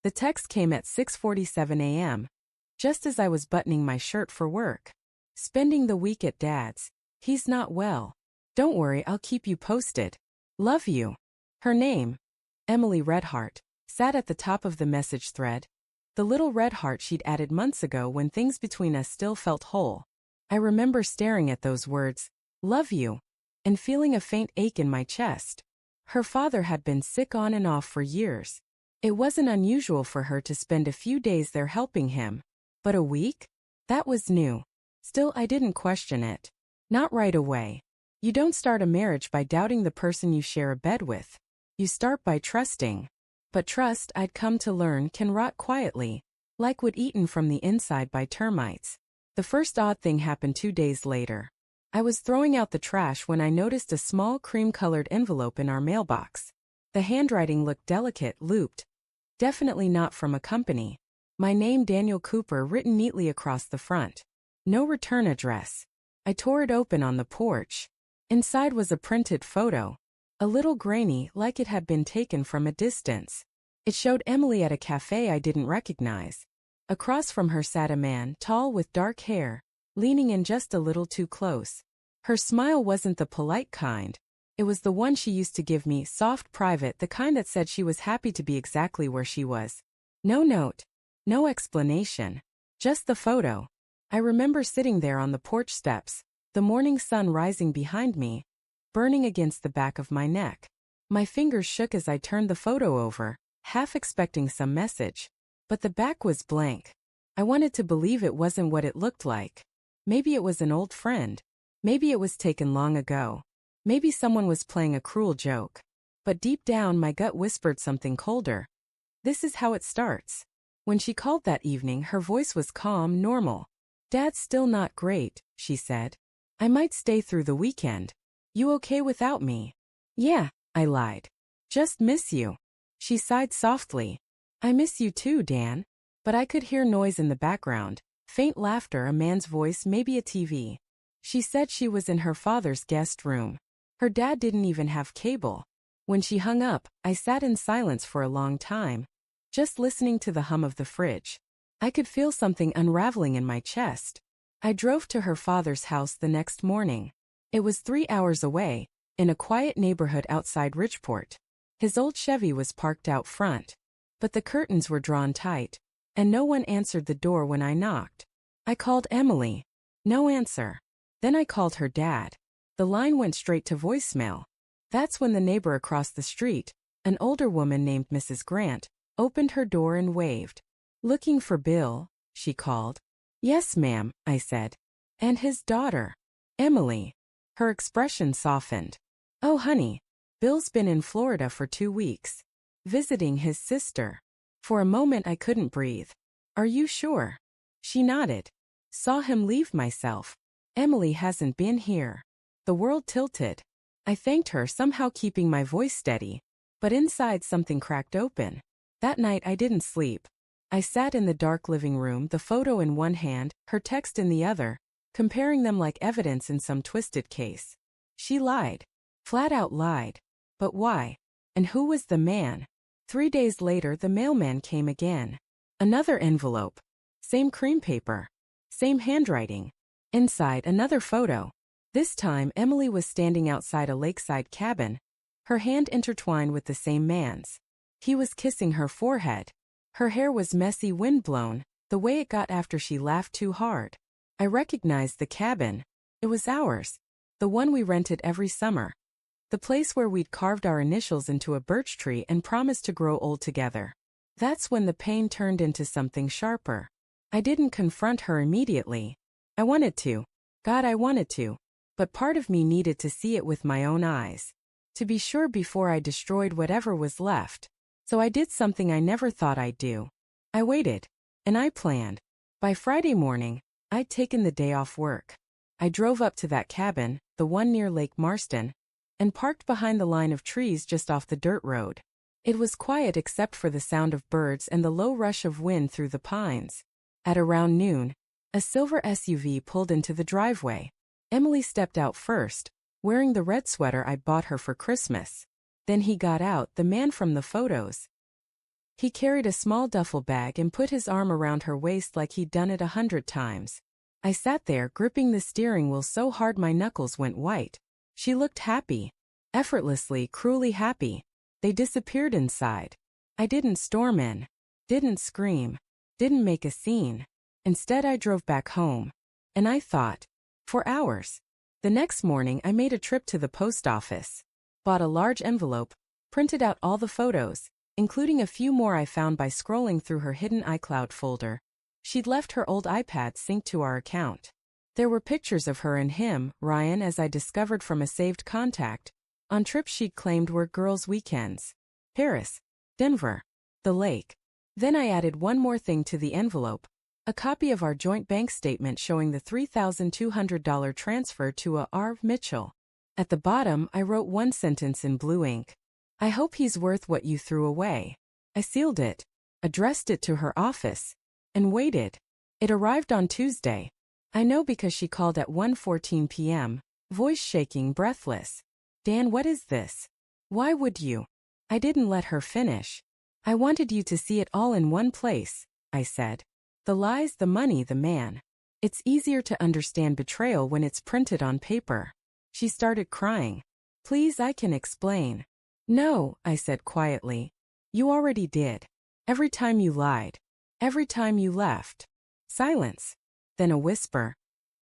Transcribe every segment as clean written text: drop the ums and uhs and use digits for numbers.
The text came at 6:47 a.m., just as I was buttoning my shirt for work. Spending the week at Dad's. He's not well. Don't worry, I'll keep you posted. Love you. Her name, Emily Redheart, sat at the top of the message thread. The little red heart she'd added months ago when things between us still felt whole. I remember staring at those words, love you, and feeling a faint ache in my chest. Her father had been sick on and off for years. It wasn't unusual for her to spend a few days there helping him. But a week? That was new. Still, I didn't question it. Not right away. You don't start a marriage by doubting the person you share a bed with. You start by trusting. But trust, I'd come to learn, can rot quietly, like wood eaten from the inside by termites. The first odd thing happened 2 days later. I was throwing out the trash when I noticed a small cream-colored envelope in our mailbox. The handwriting looked delicate, looped. Definitely not from a company. My name, Daniel Cooper, written neatly across the front. No return address. I tore it open on the porch. Inside was a printed photo. A little grainy, like it had been taken from a distance. It showed Emily at a cafe I didn't recognize. Across from her sat a man, tall with dark hair, leaning in just a little too close. Her smile wasn't the polite kind. It was the one she used to give me, soft, private, the kind that said she was happy to be exactly where she was. No note. No explanation. Just the photo. I remember sitting there on the porch steps, the morning sun rising behind me, burning against the back of my neck. My fingers shook as I turned the photo over, half expecting some message. But the back was blank. I wanted to believe it wasn't what it looked like. Maybe it was an old friend. Maybe it was taken long ago. Maybe someone was playing a cruel joke. But deep down my gut whispered something colder. This is how it starts. When she called that evening, her voice was calm, normal. Dad's still not great, she said. I might stay through the weekend. You okay without me? Yeah, I lied. Just miss you. She sighed softly. I miss you too, Dan. But I could hear noise in the background. Faint laughter, a man's voice, maybe a TV. She said she was in her father's guest room. Her dad didn't even have cable. When she hung up, I sat in silence for a long time, just listening to the hum of the fridge. I could feel something unraveling in my chest. I drove to her father's house the next morning. It was 3 hours away, in a quiet neighborhood outside Ridgeport. His old Chevy was parked out front. But the curtains were drawn tight, and no one answered the door when I knocked. I called Emily. No answer. Then I called her dad. The line went straight to voicemail. That's when the neighbor across the street, an older woman named Mrs. Grant, opened her door and waved. Looking for Bill, she called. Yes, ma'am, I said. And his daughter, Emily. Her expression softened. Oh, honey, Bill's been in Florida for 2 weeks, visiting his sister. For a moment I couldn't breathe. Are you sure? She nodded. Saw him leave myself. Emily hasn't been here. The world tilted. I thanked her, somehow keeping my voice steady. But inside something cracked open. That night I didn't sleep. I sat in the dark living room, the photo in one hand, her text in the other, comparing them like evidence in some twisted case. She lied. Flat out lied. But why? And who was the man? 3 days later the mailman came again. Another envelope. Same cream paper. Same handwriting. Inside another photo. This time Emily was standing outside a lakeside cabin, her hand intertwined with the same man's. He was kissing her forehead. Her hair was messy, windblown, the way it got after she laughed too hard. I recognized the cabin. It was ours. The one we rented every summer. The place where we'd carved our initials into a birch tree and promised to grow old together. That's when the pain turned into something sharper. I didn't confront her immediately. I wanted to. God, I wanted to. But part of me needed to see it with my own eyes. To be sure before I destroyed whatever was left. So I did something I never thought I'd do. I waited. And I planned. By Friday morning, I'd taken the day off work. I drove up to that cabin, the one near Lake Marston, and parked behind the line of trees just off the dirt road. It was quiet except for the sound of birds and the low rush of wind through the pines. At around noon, a silver SUV pulled into the driveway. Emily stepped out first, wearing the red sweater I'd bought her for Christmas. Then he got out, the man from the photos. He carried a small duffel bag and put his arm around her waist like he'd done it 100 times. I sat there gripping the steering wheel so hard my knuckles went white. She looked happy. Effortlessly, cruelly happy. They disappeared inside. I didn't storm in. Didn't scream. Didn't make a scene. Instead I drove back home. And I thought. For hours. The next morning I made a trip to the post office. Bought a large envelope. Printed out all the photos, including a few more I found by scrolling through her hidden iCloud folder. She'd left her old iPad synced to our account. There were pictures of her and him, Ryan, as I discovered from a saved contact, on trips she'd claimed were girls' weekends. Paris, Denver, the lake. Then I added one more thing to the envelope, a copy of our joint bank statement showing the $3,200 transfer to a R. Mitchell. At the bottom, I wrote one sentence in blue ink. I hope he's worth what you threw away. I sealed it, addressed it to her office, and waited. It arrived on Tuesday. I know because she called at 1:14 p.m., voice shaking, breathless. Dan, what is this? Why would you? I didn't let her finish. I wanted you to see it all in one place, I said. The lies, the money, the man. It's easier to understand betrayal when it's printed on paper. She started crying. Please, I can explain. No, I said quietly. You already did. Every time you lied. Every time you left. Silence. Then a whisper.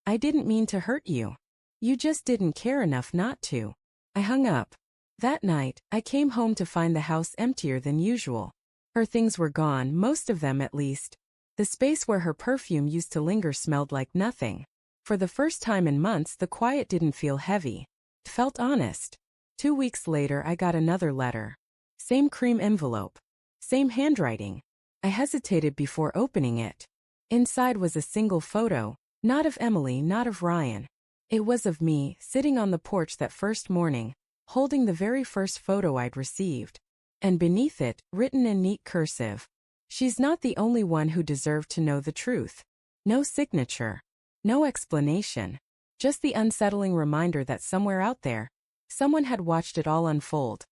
I didn't mean to hurt you. You just didn't care enough not to. I hung up. That night, I came home to find the house emptier than usual. Her things were gone, most of them at least. The space where her perfume used to linger smelled like nothing. For the first time in months, the quiet didn't feel heavy. It felt honest. 2 weeks later, I got another letter. Same cream envelope. Same handwriting. I hesitated before opening it. Inside was a single photo, not of Emily, not of Ryan. It was of me, sitting on the porch that first morning, holding the very first photo I'd received. And beneath it, written in neat cursive, she's not the only one who deserved to know the truth. No signature. No explanation. Just the unsettling reminder that somewhere out there, someone had watched it all unfold.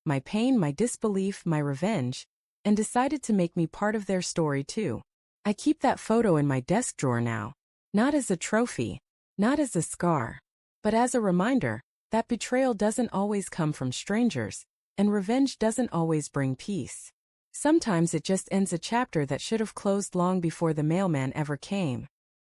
My pain, my disbelief, my revenge, and decided to make me part of their story too. I keep that photo in my desk drawer now. Not as a trophy. Not as a scar. But as a reminder that betrayal doesn't always come from strangers, and revenge doesn't always bring peace. Sometimes it just ends a chapter that should have closed long before the mailman ever came.